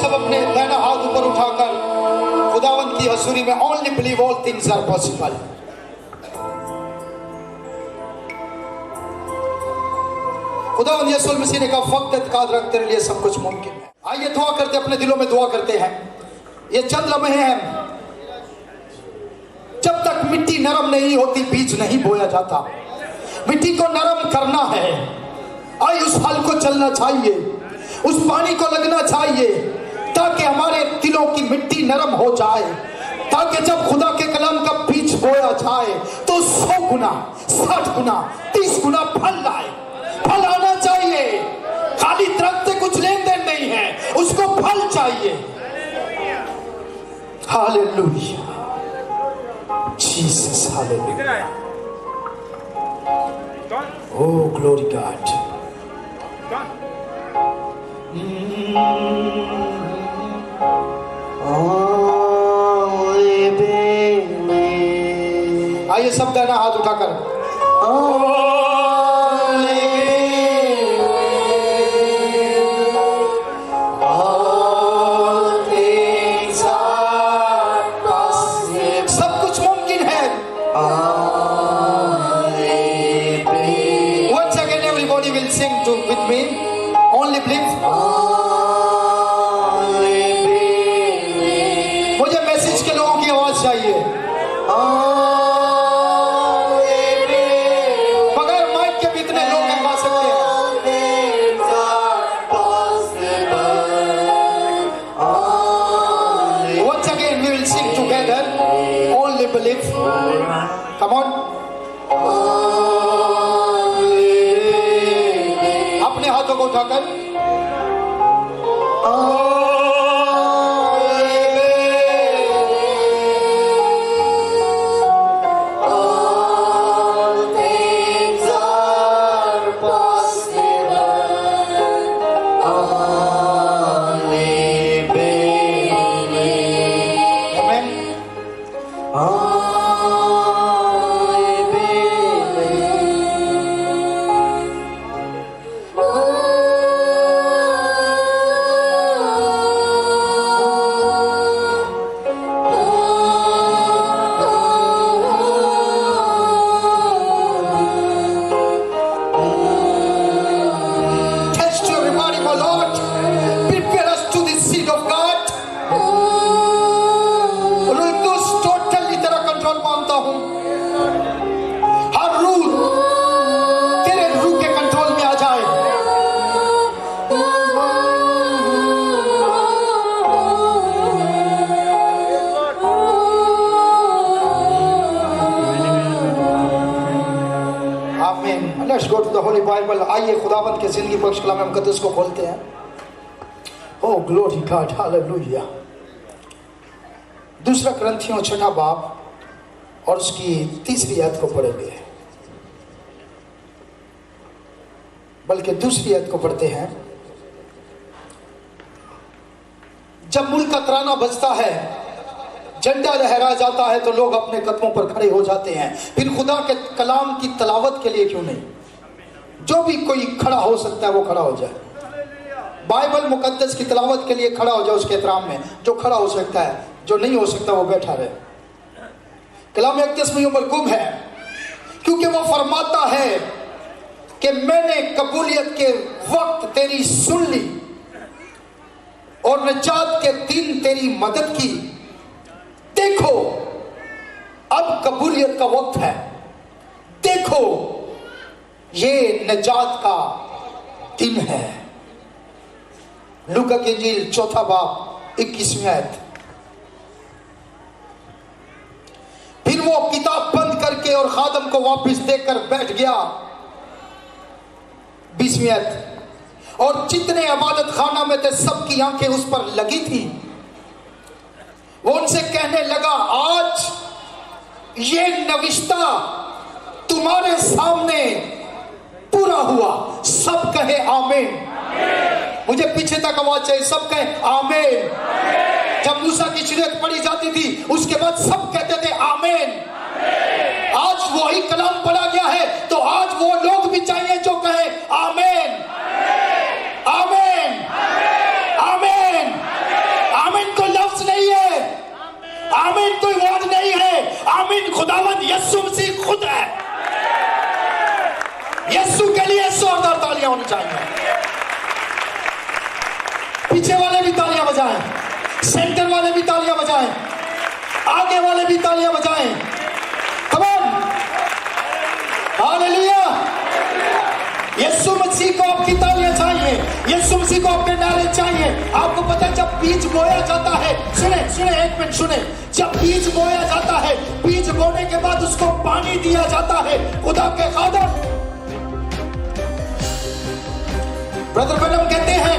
सब अपने दाहिना हाथ ऊपर उठाकर खुदावंद की हजूरी में only believe all things are possible. खुदावंद यीशु मसीह ने कहा वक्त एतकाद रख तेरे लिए सब कुछ मुमकिन है। आइए दुआ करते, अपने दिलों में दुआ करते हैं। ये चंद लम्हे हैं, जब तक मिट्टी नरम नहीं होती बीज नहीं बोया जाता। मिट्टी को नरम करना है। आई उस हल को चलना चाहिए, उस पानी को लगना चाहिए, ताकि हमारे दिलों की मिट्टी नरम हो जाए, ताकि जब खुदा के कलाम का बीज बोया जाए तो 100 गुना 60 गुना 30 गुना फल लाए। फल आना चाहिए, खाली दरख्त से कुछ लेन देन नहीं है, उसको फल चाहिए। Hallelujah, Jesus, hallelujah, oh glory God। आइए सब दाहिना हाथ उठाकर सब कुछ मुमकिन है। Once again everybody will sing to with me, only believe। मुझे मैसेज के लोगों की आवाज चाहिए। बगैर माइक के भी इतने लोग गा सकते हैं। Once again we will sing together, only believe। Come on। अपने हाथों को उठाकर Let's go to the Holy Bible। आइए खुदावंद के जिंदगी बख्श कलाम मुकद्दस को खोलते हैं। Oh glory God, hallelujah। दूसरा ग्रंथियों 6 बाब और उसकी 3री आयत को पढ़ेंगे, बल्कि 2री आयत को पढ़ते हैं। जब मुल्क का तराना बजता है, झंडा लहरा जाता है, तो लोग अपने कदमों पर खड़े हो जाते हैं। फिर खुदा के कलाम की तलावत के लिए क्यों नहीं? जो भी कोई खड़ा हो सकता है वो खड़ा हो जाए। बाइबल मुकद्दस की तलावत के लिए खड़ा हो जाए उसके एहतराम में। जो खड़ा हो सकता है, जो नहीं हो सकता वो बैठा रहे। कलाम मुकद्दस में मरगूब है, क्योंकि वो फरमाता है कि मैंने कबूलियत के वक्त तेरी सुन ली और निजात के दिन तेरी मदद की। देखो अब कबूलियत का वक्त है, देखो ये निजात का दिन है। लूका की इंजील 4 बाब 21वीं आयत। फिर वो किताब बंद करके और खादम को वापस देकर बैठ गया। 20वीं आयत। और जितने इबादत खाना में थे सबकी आंखें उस पर लगी थी। वो उनसे कहने लगा, आज ये नविश्ता तुम्हारे सामने पूरा हुआ। सब कहे आमीन। मुझे पीछे तक आवाज चाहिए, सब कहे आमीन। जब मूसा की शरीयत पढ़ी जाती थी उसके बाद सब कहते थे आमीन। आज वही कलाम पढ़ा गया है, तो आज वो लोग भी चाहिए जो कहे आमीन, आमीन, आमीन, खुदावंद यीशु मसीह खुद है। यीशु के लिए जोरदार तालियां होनी चाहिए। पीछे वाले भी तालियां बजाएं, सेंटर वाले भी तालियां बजाएं, आगे वाले भी तालियां बजाएं। Come on, hallelujah. यीशु मसीह को आपकी तालियां चाहिए, यीशु मसीह को आपके नारे चाहिए। आपको पता है जब बीज बोया जाता है, सुने सुने एक मिनट सुने, जब बीज बोया जाता है, बीज बोने के बाद उसको पानी दिया जाता है। खुदा के खादम ब्रदर ब्रैनम कहते हैं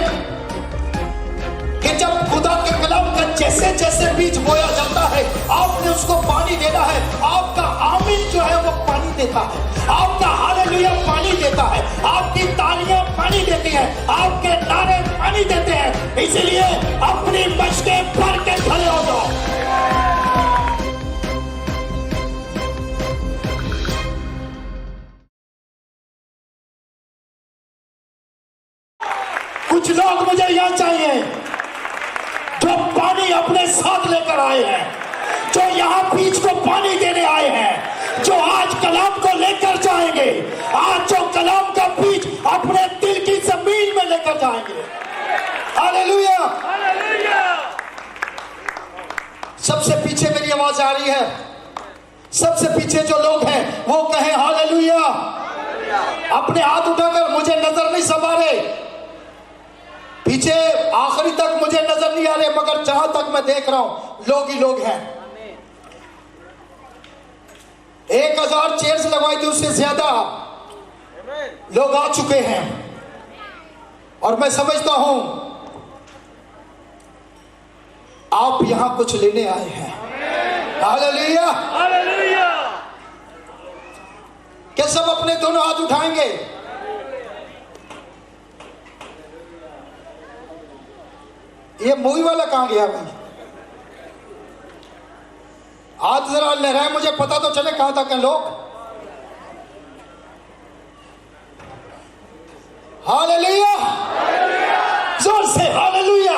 कि जब खुदा के कलाम का जैसे जैसे बीज बोया जाता है, आपने उसको पानी देना है। आपका आमीन जो है वो पानी देता है, आपका हालेलुया पानी देता है, आपकी तालियां पानी देती हैं, आपके नारे पानी देते हैं। इसलिए अपनी मशकें भर के खड़े हो जाओ। कुछ लोग मुझे यहां चाहिए जो पानी अपने साथ लेकर आए हैं, जो यहां बीज को पानी देने आए हैं, जो आज कलाम को लेकर जाएंगे, आज जो कलाम का बीज अपने दिल की जमीन में लेकर जाएंगे। Hallelujah, hallelujah. सबसे पीछे मेरी आवाज आ रही है, सबसे पीछे जो लोग हैं वो कहें हालेलुया। अपने हाथ उठाकर, मुझे नजर नहीं संवारे, पीछे आखिरी तक मुझे नजर नहीं आ रहे, मगर जहां तक मैं देख रहा हूं लोग ही लोग हैं। 1000 चेयर्स लगवाई थी, उससे ज्यादा लोग आ चुके हैं। और मैं समझता हूं आप यहां कुछ लेने आए हैं। Hallelujah, hallelujah. क्या सब अपने दोनों हाथ उठाएंगे? ये मूवी वाला कहां गया भाई? हाथ जरा लहराए, मुझे पता तो चले कहां तक हैं लोग। हालेलुया, जोर से हालेलुया।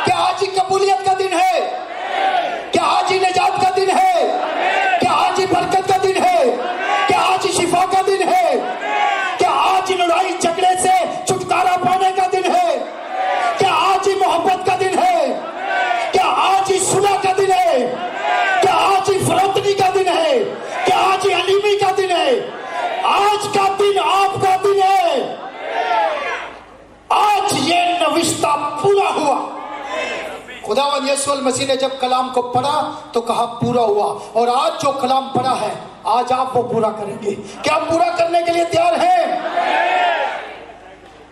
क्या आज ही कबूलियत का दिन है? क्या आज ही निजात का दिन है? क्या आज ही बरकत का दिन है? क्या आज ही शिफा का दिन है? क्या आज ही लड़ाई झगड़े से छुटकारा पाने का दिन है? क्या आज ही मोहब्बत का दिन है? क्या आज ही सुलह का दिन है? क्या आज ही फरोख्ती का दिन है? क्या आज ही अलीमी का दिन है? आज का दिन आपका दिन है। आज ये नविश्ता पूरा हुआ। खुदावंद यीशु मसीह ने जब कलाम को पढ़ा तो कहा पूरा हुआ। और आज जो कलाम पढ़ा है, आज आप वो पूरा करेंगे। क्या आप पूरा करने के लिए तैयार हैं?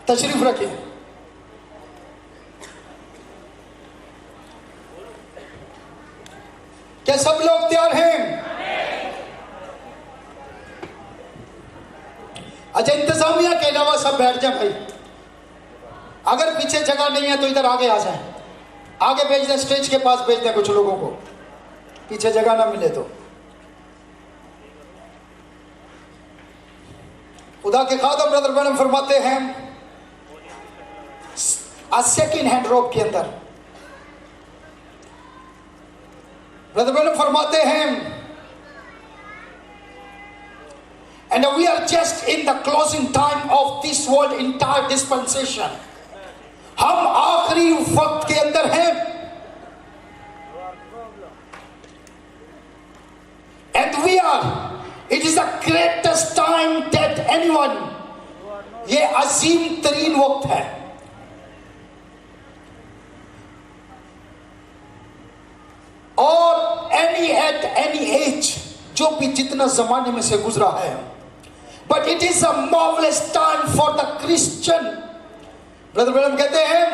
तशरीफ रखिए। क्या सब लोग तैयार हैं? अच्छा, इंतजामिया के अलावा सब बैठ जाए भाई। अगर पीछे जगह नहीं है तो इधर आगे आ जाए, आगे भेज दें, स्टेज के पास भेज दें कुछ लोगों को, पीछे जगह ना मिले तो। खुदा के खादम ब्रदर ब्रैनम फरमाते हैं सेकंड हैंड रोप के अंदर, ब्रदर ब्रैनम फरमाते हैं and we are just in the closing time of this world entire dispensation. हम आखिरी वक्त के अंदर हैं, and we are, it is the greatest time that anyone, ये अजीम तरीन वक्त है। और any at any age, जो भी जितना जमाने में से गुजरा है, but it is a marvelous time for the Christian. Brother Branham कहते हैं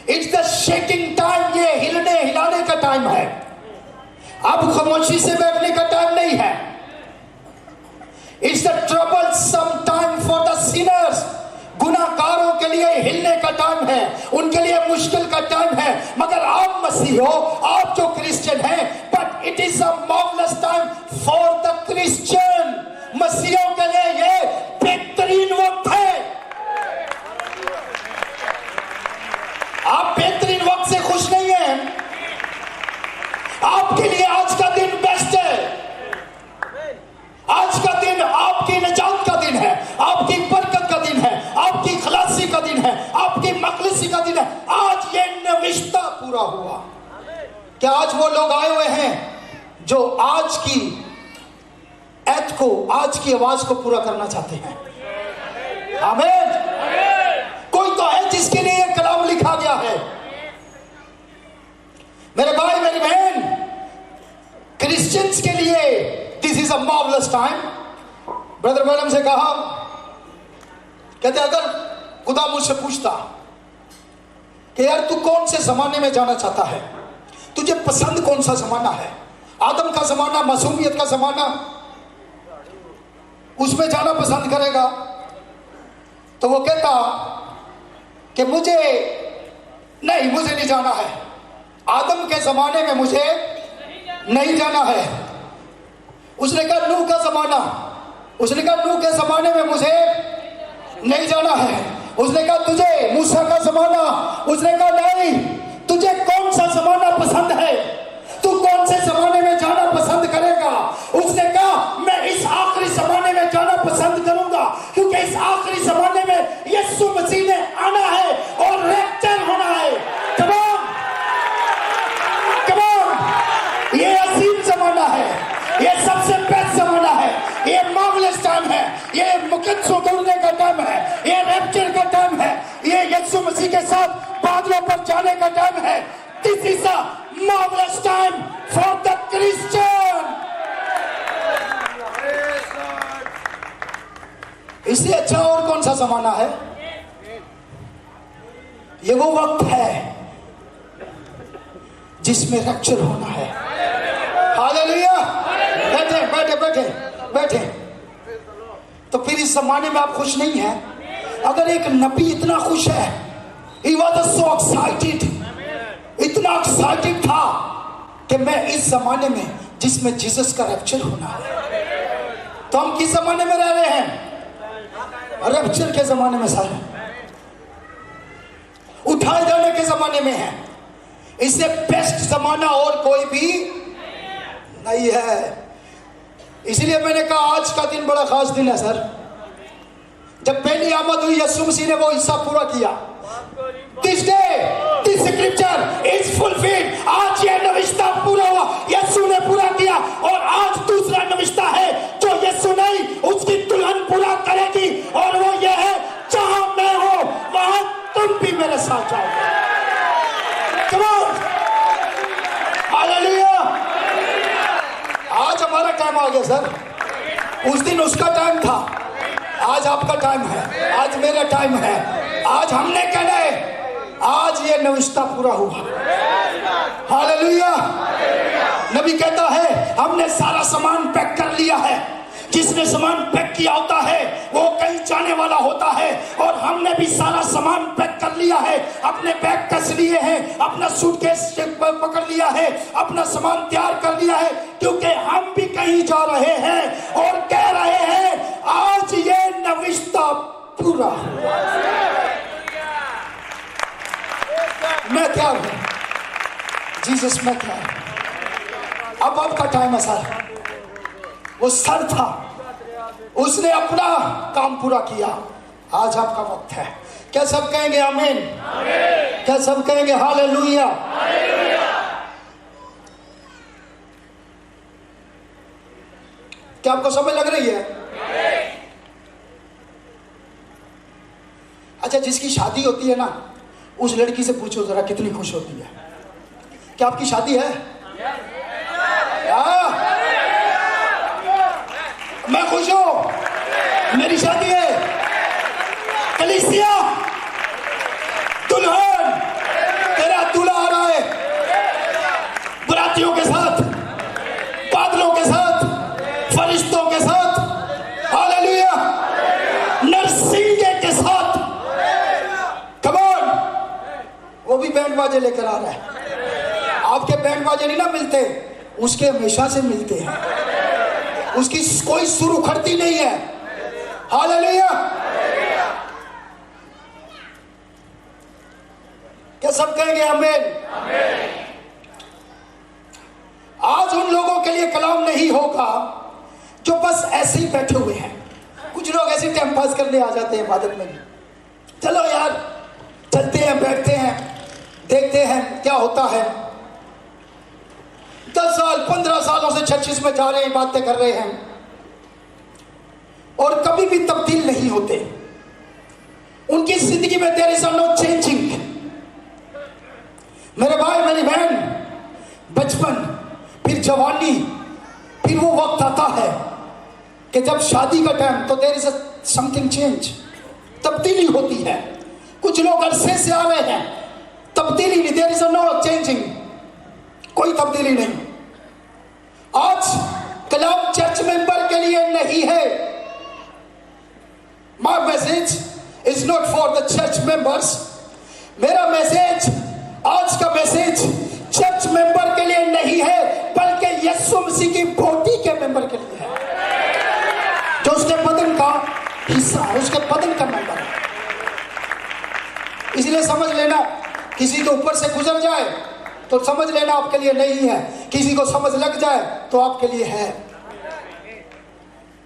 it's the shaking time, ये हिलने हिलाने का टाइम है। अब खामोशी से बैठने का टाइम नहीं है। It's the troublesome time for the sinners. गुनाहगारों के लिए हिलने का टाइम है, उनके लिए मुश्किल का टाइम है। मगर आप मसीह हो, आप जो क्रिश्चियन हैं, but it is a marvelous time for the Christian. मसीहों के लिए ये बेहतरीन वक्त है। आप बेहतरीन वक्त से खुश नहीं हैं? आपके लिए आज का दिन बेस्ट है। आपकी मखलिसी का दिन है। आज ये नविश्ता पूरा हुआ। क्या आज वो लोग आए हुए हैं जो आज की ऐत को, आज की आवाज को पूरा करना चाहते हैं? आमीन। कोई तो है जिसके लिए ये कलाम लिखा गया है। मेरे भाई मेरी बहन, क्रिश्चियंस के लिए this is a marvellous time. Brother Branham से कहा, कहते अगर खुदा मुझसे पूछता कि यार तू कौन से जमाने में जाना चाहता है, तुझे पसंद कौन सा जमाना है, आदम का जमाना, मासूमियत का जमाना, उसमें जाना पसंद करेगा? तो वो कहता कि मुझे नहीं जाना है, आदम के जमाने में मुझे नहीं जाना है। उसने कहा नूह का जमाना, उसने कहा नूह के जमाने में मुझे नहीं जाना है। उसने कहा तुझे मूसा का जमाना, उसने कहा नहीं, तुझे कौन सा जमाना पसंद है, तू कौन से जमाने में जाना पसंद करेगा? उसने कहा मैं इस आखिरी जमाने में जाना पसंद करूंगा, क्योंकि इस आखिरी जमाने में यीशु मसीह ने आना है और रैप्चर होना है। कमाल, कमाल, ये अजीम जमाना है, ये सबसे बेस्ट जमाना है, ये मार्वलस टाइम है, ये मुकद्दसों दौड़ने का टाइम है, ये रैप्चर का टाइम है, ये यीशु मसीह के साथ बादलों पर जाने का टाइम है। This is a marvellous time for the Christian. इससे अच्छा और कौन सा जमाना है? ये वो वक्त है जिसमें रैप्चर होना है। हालेलुया। बैठे बैठे बैठे बैठे। तो फिर इस जमाने में आप खुश नहीं हैं? अगर एक नबी इतना खुश है, he was so excited, इतना एक्साइटेड था कि मैं इस जमाने में जिसमें जीसस का रैप्चर होना है। तो हम किस जमाने में रह रहे हैं? रैप्चर के जमाने में सर, उठाए जाने के जमाने में है। इससे बेस्ट जमाना और कोई भी नहीं है। इसलिए मैंने कहा आज का दिन बड़ा खास दिन है सर। जब पहली आमद हुई, यीशु मसीह ने वो हिस्सा पूरा किया। This day, this scripture is fulfilled। आज ये नविश्ता पूरा हुआ, यीशु ने पूरा किया। और आज दूसरा नविश्ता है जो यीशु नहीं, उसकी दुल्हन पूरा करेगी, और वो ये है जहां मैं हूं वहां तुम भी मेरे साथ जाओगे। Come on, hallelujah. आज हमारा टाइम आ गया सर। उस दिन उसका टाइम था, आज आपका टाइम है, आज मेरा टाइम है। आज हमने कहना है आज ये नविश्ता पूरा हुआ। हालेलुया। नबी कहता है हमने सारा सामान पैक कर लिया है। जिसने सामान पैक किया होता है वो कहीं जाने वाला होता है, और हमने भी सारा सामान पैक कर लिया है। अपने बैग कस लिए हैं, अपना सूटकेस पकड़ लिया है, अपना सामान तैयार कर लिया है, क्योंकि हम भी कहीं जा रहे हैं और कह रहे हैं आज ये नविश्ता पूरा हुआ। मैं क्या हूं? जीसस में क्या है? अब आपका टाइम है सर। वो सर था, उसने अपना काम पूरा किया। आज आपका वक्त है। क्या सब कहेंगे आमीन? क्या सब कहेंगे हालेलुया? क्या आपको समझ लग रही है? अच्छा, जिसकी शादी होती है ना, उस लड़की से पूछो जरा कितनी खुश होती है। क्या आपकी शादी है? मैं खुश हूं, मेरी शादी है। कलीसिया, दुल्हन, तेरा दूल्हा आ रहा है, बरातियों के साथ, बादलों के साथ, फरिश्तों के साथ, हालेलुया, नरसिंगे के साथ। कम ऑन, वो भी बैंड बाजे लेकर आ रहा है। आपके बैंड बाजे नहीं ना मिलते, उसके हमेशा से मिलते हैं। उसकी कोई सुर उखड़ती नहीं है। हालेलुया। क्या सब कहेंगे आमीन? आज उन लोगों के लिए कलाम नहीं होगा जो बस ऐसे ही बैठे हुए हैं। कुछ लोग ऐसे टाइम पास करने आ जाते हैं इबादत में भी। चलो यार देखते हैं क्या होता है। 10 साल 15 सालों से चर्चिस में जा रहे हैं, बातें कर रहे हैं और कभी भी तब्दील नहीं होते। उनकी जिंदगी में देयर इज नो चेंजिंग। मेरे भाई मेरी बहन, बचपन फिर जवानी, फिर वो वक्त आता है कि जब शादी का टाइम, तो देयर इज समथिंग चेंज, तब्दीली होती है। कुछ लोग अरसे से आ रहे हैं, तब्दीली नहीं, देयर इज नो चेंजिंग, कोई तब्दीली नहीं। आज कलाम चर्च मेंबर के लिए नहीं है। My message is not for the church members. मेरा मैसेज, आज का मैसेज चर्च मेंबर के लिए नहीं है, बल्कि यीशु मसीह की बॉडी के मेंबर के लिए है, जो उसके बदन का हिस्सा है, उसके बदन का मेंबर है। इसलिए समझ लेना, किसी के ऊपर से गुजर जाए तो समझ लेना आपके लिए नहीं है, किसी को समझ लग जाए तो आपके लिए है।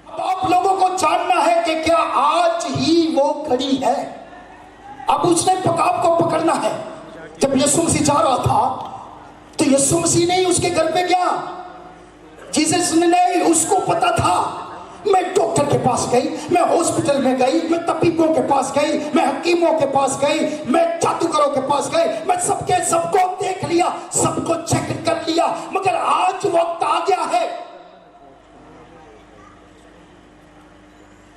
अब आप लोगों को जानना है कि क्या आज ही वो घड़ी है। अब उसने आपको पकड़ना है। जब यीशु मसीह जा रहा था तो यीशु मसीह नहीं उसके घर पे गया, जीसस ने नहीं, उसको पता था। मैं डॉक्टर के पास गई, मैं हॉस्पिटल में गई, मैं तबीबों के पास गई, मैं हकीमों के पास गई, मैं जादूगरों के पास गई, मैं सबको देख लिया, सबको चेक कर लिया, मगर आज वक्त आ गया है।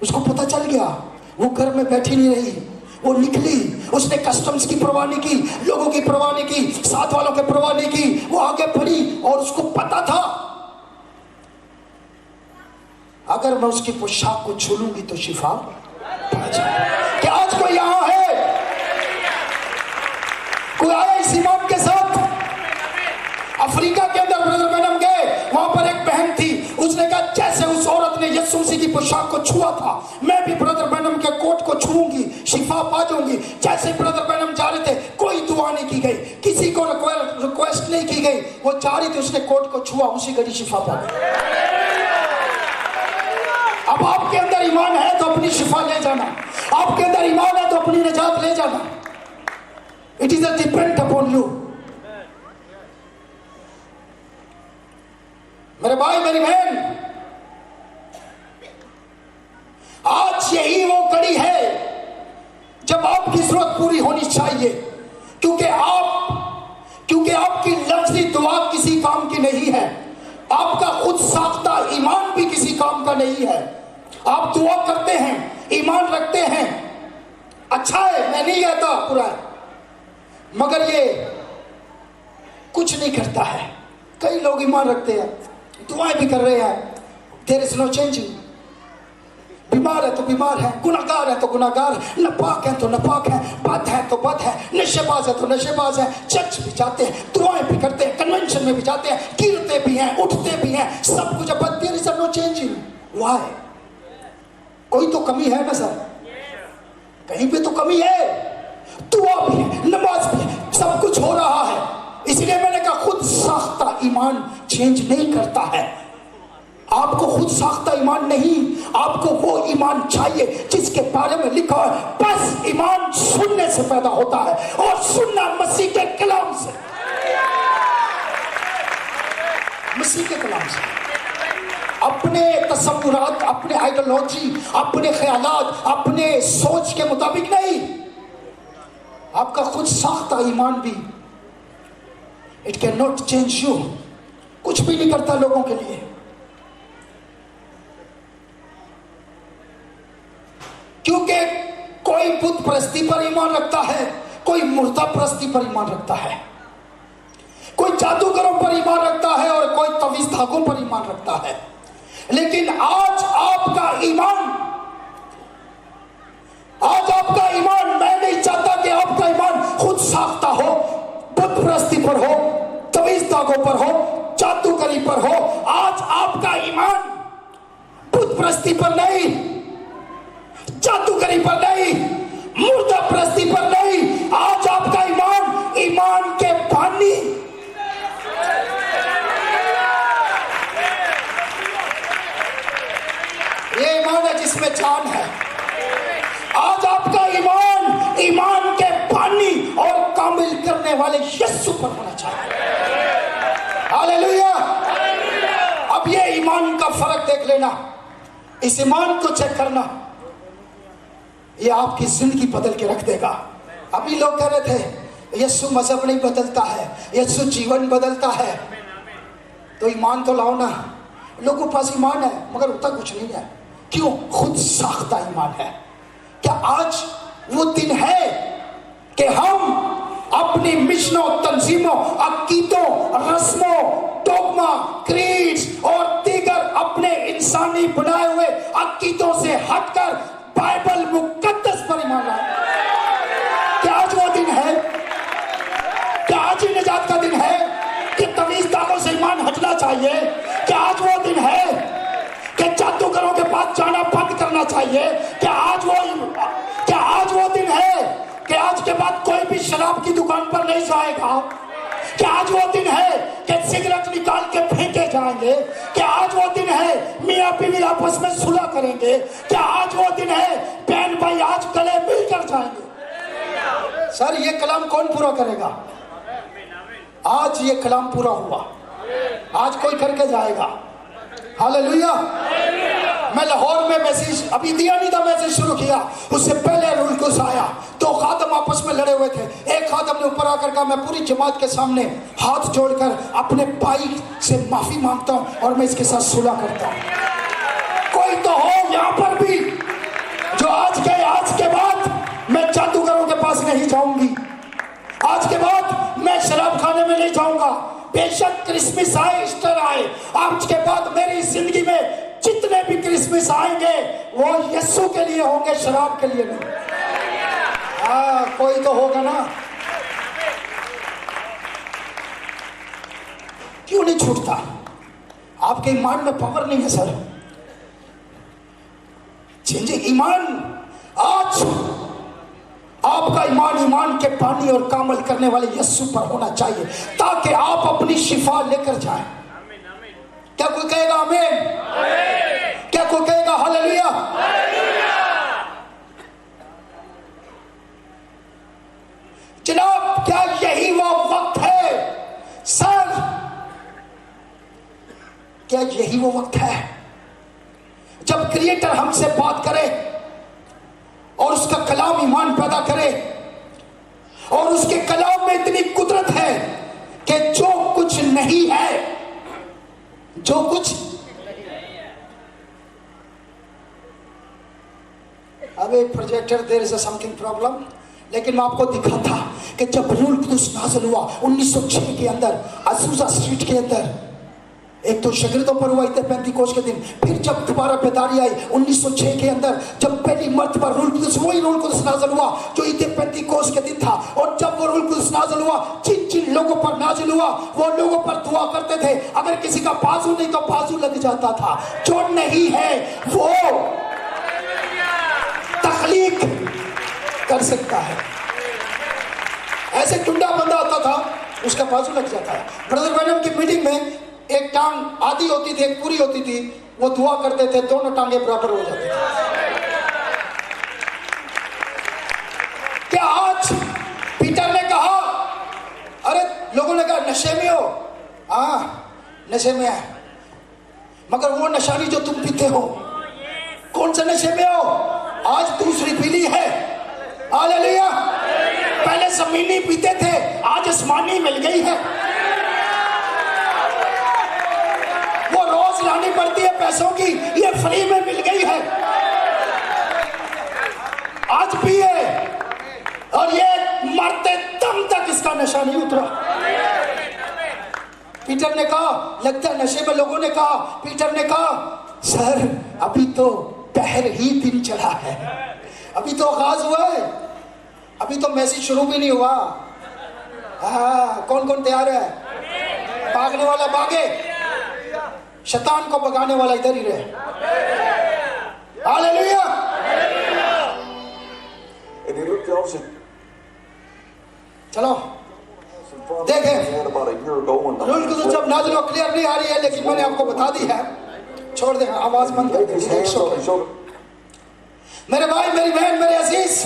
उसको पता चल गया, वो घर में बैठी नहीं रही, वो निकली। उसने कस्टम्स की परवाह नहीं की, लोगों की परवाह नहीं की, साथ वालों की परवाह नहीं की, वो आगे बढ़ी और उसको पता था अगर मैं उसकी पोशाक को छू लूंगी तो शिफा पा जाए। क्या आज कोई यहां है, कोई आया इस ईमान के साथ? अफ्रीका के अंदर ब्रदर ब्रैनम गए, वहां पर एक बहन थी, उसने कहा जैसे उस औरत ने यीशु मसीह की पोशाक को छुआ था, मैं भी ब्रदर ब्रैनम के कोट को छूऊंगी, शिफा पा जाऊंगी। जैसे ब्रदर ब्रैनम जा रहे थे, कोई दुआ नहीं की गई, किसी को रिक्वेस्ट नहीं की गई, वो जा रही थी, उसने कोट को छुआ, उसी घड़ी शिफा पा गई। अब आपके अंदर ईमान है तो अपनी शिफा ले जाना, आपके अंदर ईमान है तो अपनी निजात ले जाना। It is a depend upon you. मेरे भाई मेरी बहन, आज यही वो घड़ी है जब आपकी जरूरत पूरी होनी चाहिए, क्योंकि आपकी लफ्जी दुआ किसी काम की नहीं है, आपका खुद साख्ता ईमान भी किसी काम का नहीं है। आप दुआ करते हैं, ईमान रखते हैं, अच्छा है, मैं नहीं कहता पूरा है, मगर ये कुछ नहीं करता है। कई लोग ईमान रखते हैं, दुआएं भी कर रहे हैं, देयर इज नो चेंजिंग। बीमार है तो बीमार है, गुनाहगार है तो गुनाहगार है, नापाक है तो नापाक है, बद है तो बद है, नशेबाज है तो नशेबाज है। चर्च भी जाते हैं, दुआएं भी करते हैं, कन्वेंशन में भी जाते हैं, गिरते भी हैं, उठते भी हैं, सब कुछ, but there is no changing. Why? कोई तो कमी है ना सर, कहीं पे तो कमी है। दुआ भी है, नमाज भी है, सब कुछ हो रहा है। इसलिए मैंने कहा खुद साख्ता ईमान चेंज नहीं करता है। आपको खुद साख्ता ईमान नहीं, आपको वो ईमान चाहिए जिसके बारे में लिखा है, बस ईमान सुनने से पैदा होता है और सुनना मसीह के कलाम से, मसीह के कलाम से। अपने तसव्वुरात, अपने आइडियोलॉजी, अपने ख्यालात, अपने सोच के मुताबिक नहीं। आपका खुद साख्ता ईमान भी, it can not change you, कुछ भी नहीं करता लोगों के लिए। क्योंकि कोई बुत परस्ती पर ईमान रखता है, कोई मुर्दा परस्ती पर ईमान रखता है, कोई जादूगरों पर ईमान रखता है और कोई तवीज धागों पर ईमान रखता है। लेकिन आज आपका ईमान, मैं नहीं चाहता कि आपका ईमान खुद साख्ता हो, बुत परस्ती पर हो, तवीज धागों पर हो, जादूगरी पर हो। आज आपका ईमान बुत परस्ती पर नहीं, जादूगरी पर नहीं, मुर्दा परस्ती पर नहीं। आज आपका ईमान के पानी, ये ईमान है जिसमें जान है। आज आपका ईमान के पानी और कामिल करने वाले वाले यीशु पर होना चाहिए। हालेलुया। अब ये ईमान का फर्क देख लेना, इस ईमान को चेक करना, ये आपकी जिंदगी बदल के रख देगा। अभी लोग कह रहे थे यीशु मजहब नहीं बदलता है, यीशु जीवन बदलता है। तो ईमान तो लाओ ना। लोगों के पास ईमान है मगर उतना कुछ नहीं है। क्यों? खुद साख्ता ईमान है। क्या आज वो दिन है कि हम अपनी मिशनों, तंजीमों, अकीदों, रस्मों, डोगमा, क्रीड्स और दीगर अपने इंसानी बनाए हुए अकीदों से हटकर बाइबल मुकद्दस पर ईमान लाए? क्या आज वो दिन है? क्या आज ही निजात का दिन है कि तमीज़दारों से ईमान हटना चाहिए? क्या आज वो दिन है कि जादूगरों के पास जाना बंद करना चाहिए? क्या आज वो दिन है कि आज के बाद कोई भी शराब की दुकान पर नहीं जाएगा? क्या आज वो दिन है कि सिगरेट निकाल के फेंके जाएंगे? क्या आज वो दिन है मियाँ बीवी आपस में सुलह करेंगे? क्या आज वो दिन है बहन भाई आज गले मिलकर जाएंगे? सर ये कलाम कौन पूरा करेगा? आज ये कलाम पूरा हुआ, आज कोई करके जाएगा। हालेलुया। मैं लाहौर में मैसेज अभी दिया नहीं था, मैसेज शुरू किया, उससे पहले रूल कुछ आया। दो खादम आपस में लड़े हुए थे। एक खादम ने ऊपर आकर कहा मैं पूरी जमात के सामने हाथ जोड़कर अपने भाई से माफी मांगता हूं और मैं इसके साथ सुलह करता हूं। कोई तो हो यहां पर भी जो आज के बाद मैं जादूगरों के पास नहीं जाऊंगी, आज के बाद मैं शराब खाने में नहीं जाऊंगा। बेशक क्रिसमस आए, ईस्टर आए, आज के बाद मेरी जिंदगी में जितने भी क्रिसमस आएंगे वो यीशु के लिए होंगे, शराब के लिए नहीं। कोई तो होगा ना। क्यों नहीं छूटता? आपके ईमान में पावर नहीं है सर। चेंजिंग ईमान, आज आपका ईमान के पानी और कामल करने वाले यीशु पर होना चाहिए ताकि आप अपनी शिफा लेकर जाएं। क्या कोई कहेगा आमीन? क्या कोई कहेगा हालेलुया? जनाब क्या यही वो वक्त है सर? क्या यही वो वक्त है जब क्रिएटर हमसे बात करे और उसका कलाम ईमान पैदा करे और उसके कलाम में इतनी कुदरत है कि जो कुछ नहीं है, जो कुछ अब एक projector there is something problem, लेकिन मैं आपको दिखा था कि जब रूल कुदस नाज़िल हुआ 1906 के अंदर असूजा स्ट्रीट के अंदर, एक तो शगिर्दों पर हुआ इतने पेंतिकोस के दिन, फिर जब दोबारा बेदारी आई 1906 के अंदर, जब पहली मर्तबा रूल कुदस, वही रूल कुदस नाज़िल हुआ जो इतने पेंतिकोस के दिन था। और जब वो रूल कुदस नाज़िल हुआ, जिन जिन लोगों पर नाज़िल हुआ वो लोगों पर दुआ करते थे। अगर किसी का बाजू नहीं तो बाजू लग जाता था। जो नहीं है वो तख्लीक कर सकता है। ऐसे टुंडा बंदा आता था, उसका बाजू लग जाता है। ब्रदर बैनम की मीटिंग में एक टांग आधी होती थी, एक पूरी होती थी, वो दुआ करते थे दोनों टांगे बराबर हो जाती थी। क्या आज पीटर ने कहा, अरे लोगों ने कहा नशे में हो? हाँ नशे में है, मगर वो नशा नहीं जो तुम पीते हो। कौन सा नशे में हो? आज दूसरी पीली है। हालेलुया। पहले जमीनी पीते थे, आज आसमानी मिल गई है। वो रोज लानी पड़ती है पैसों की, ये फ्री में मिल गई है। आज पिए और ये मरते दम तक इसका नशा नहीं उतरा। पीटर ने कहा, लगता है नशे में। लोगों ने कहा, पीटर ने कहा सर अभी तो पहर ही दिन चढ़ा है, अभी तो आगाज हुआ है, अभी तो मैसेज शुरू भी नहीं हुआ। हाँ कौन कौन तैयार है? भागने वाला भागे, शैतान को भगाने वाला इधर ही रहे। हालेलुया। चलो देखें, रूल को तो जब नाज़िल क्लियर नहीं आ रही है, लेकिन मैंने आपको बता दी है। छोड़ दे, आवाज बंद कर दे। मेरे भाई, मेरी बहन, मेरे अजीज,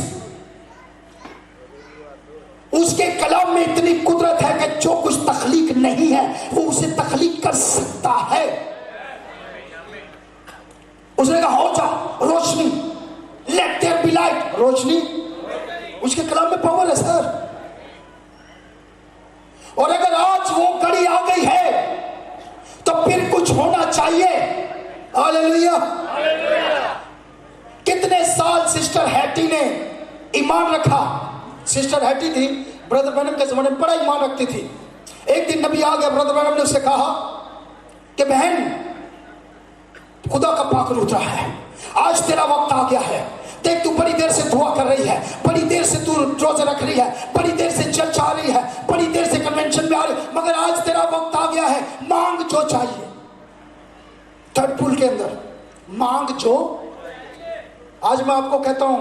उसके कलाम में इतनी कुदरत है कि जो कुछ तख्लीक नहीं है वो उसे तख्लीक कर सकता है। उसने कहा हो जा रोशनी, लेट देयर बी लाइट, रोशनी। उसके कलाम में पावर है सर। और अगर आज वो घड़ी आ गई है तो फिर कुछ होना चाहिए। हालेलुया। कितने साल सिस्टर हैटी ने ईमान रखा। सिस्टर हैटी थी, ब्रदर ब्रैनम के जमाने में बड़ा ईमान रखती थी। एक दिन नबी आ गया, ब्रदर ब्रैनम ने उससे कहा कि बहन खुदा का पाक उतरा है, आज तेरा वक्त आ गया है। देख तू बड़ी देर से दुआ कर रही है, बड़ी देर से तू रोजे रख रही है, बड़ी देर से चर्च आ रही है, बड़ी देर से कन्वेंशन में आ रही है, मगर आज तेरा वक्त आ गया है, मांग जो चाहिए। थर्ड पुल के अंदर मांग जो। आज मैं आपको कहता हूं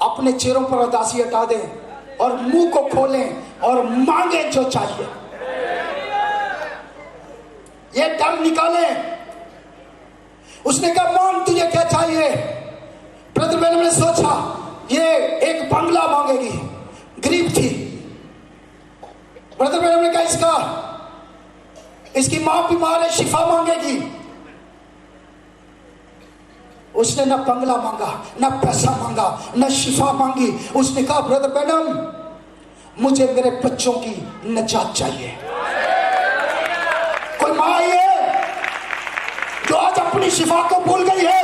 अपने चेहरों पर उदासी हटा दें और मुंह को खोलें और मांगे जो चाहिए। ये डर निकालें। उसने कहा मांग तुझे क्या चाहिए। ब्रदर ब्रैनम ने सोचा ये एक बंगला मांगेगी, गरीब थी। ब्रदर ब्रैनम ने कहा इसकी मां बीमार है, शिफा मांगेगी। उसने ना बंगला मांगा, ना पैसा मांगा, ना शिफा मांगी। उसने कहा ब्रदर ब्रैनम मुझे मेरे बच्चों की निजात चाहिए। कोई मां है जो आज अपनी शिफा को भूल गई है।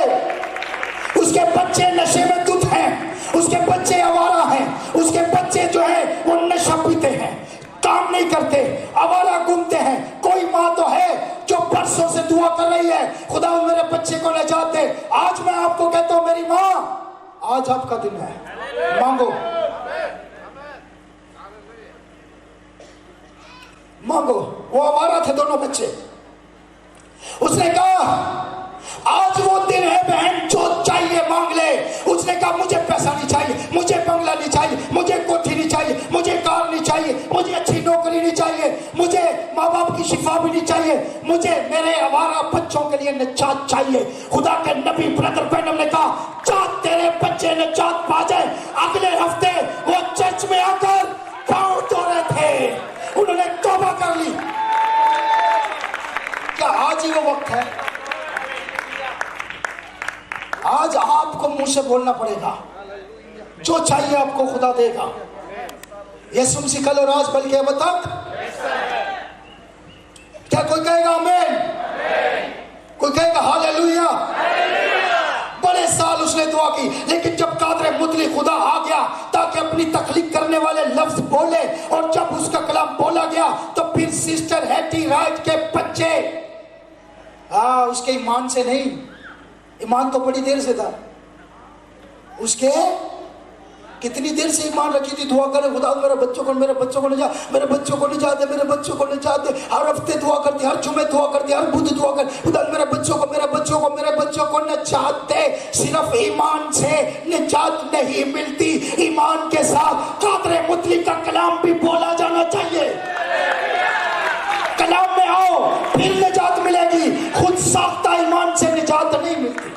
उसके बच्चे नशे में धुत हैं, उसके बच्चे आवारा हैं, उसके बच्चे जो है वो नशा पीते हैं, काम नहीं करते, आवारा घूमते हैं। कोई माँ तो है जो बरसों से दुआ कर रही है खुदा मेरे बच्चे को निजात दे। आज मैं आपको कहता हूं मेरी माँ, आज आपका दिन है, मांगो मांगो। वो आवारा थे दोनों बच्चे। उसने कहा आज वो दिन है बहन, जो चाहिए मांग ले। उसने कहा मुझे पैसा नहीं चाहिए, मुझे बंगला नहीं चाहिए, मुझे कोठी नहीं चाहिए, मुझे कार नहीं चाहिए, मुझे अच्छी नौकरी नहीं चाहिए, मुझे माँ बाप की शिफा भी नहीं चाहिए, मुझे मेरे आवारा बच्चों के लिए निजात चाहिए। खुदा के नबी ब्रदर ब्रैनम ने कहा जा तेरे बच्चे निजात पा जाए। अगले हफ्ते वो चर्च में आकर पांव धो रहे थे, उन्होंने तौबा कर ली। क्या आज ही वो वक्त है? आज आपको मुंह से बोलना पड़ेगा, जो चाहिए आपको खुदा देगा। यीशु मसीह कल और आज बल्कि अब तक। क्या कोई कहेगा आमीन? कोई कहेगा हालेलुया? बड़े साल उसने दुआ की, लेकिन जब कादर मुतली खुदा आ गया ताकि अपनी तख्लीक करने वाले लफ्ज बोले, और जब उसका कलाम बोला गया तो फिर सिस्टर हैटी राइट के बच्चे, उसके ईमान से नहीं, ईमान तो बड़ी देर से था। उसके कितनी देर से ईमान रखी थी, दुआ करे खुदा मेरे बच्चों को निजात, मेरे बच्चों को निजात दे, मेरे बच्चों को निजात दे। हर हफ्ते दुआ करती, हर जुमे दुआ करती, हर बुध दुआ कर, खुदा मेरे बच्चों को निजात दे। सिर्फ ईमान से निजात नहीं मिलती, ईमान के साथ कादर मुतली का कलाम भी बोला जाना चाहिए। कलाम में आओ फिर निजात मिलेगी, खुद साख्ता ईमान से निजात नहीं मिलती।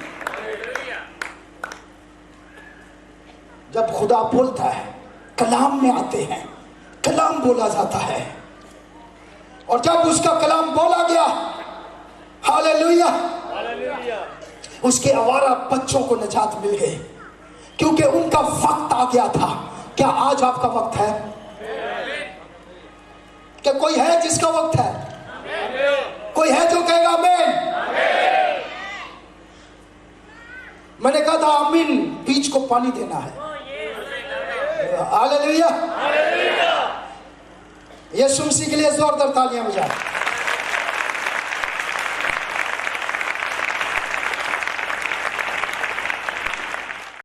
जब खुदा बोलता है कलाम में आते हैं, कलाम बोला जाता है, और जब उसका कलाम बोला गया हालेलुया, उसके आवारा बच्चों को निजात मिल गई, क्योंकि उनका वक्त आ गया था। क्या आज आपका वक्त है? क्या कोई है जिसका वक्त है? कोई है जो कहेगा आमीन? मैंने कहा था आमीन बीज को पानी देना है। हालेलुया। यीशु मसीह के लिए जोरदार तालियां बजाएं।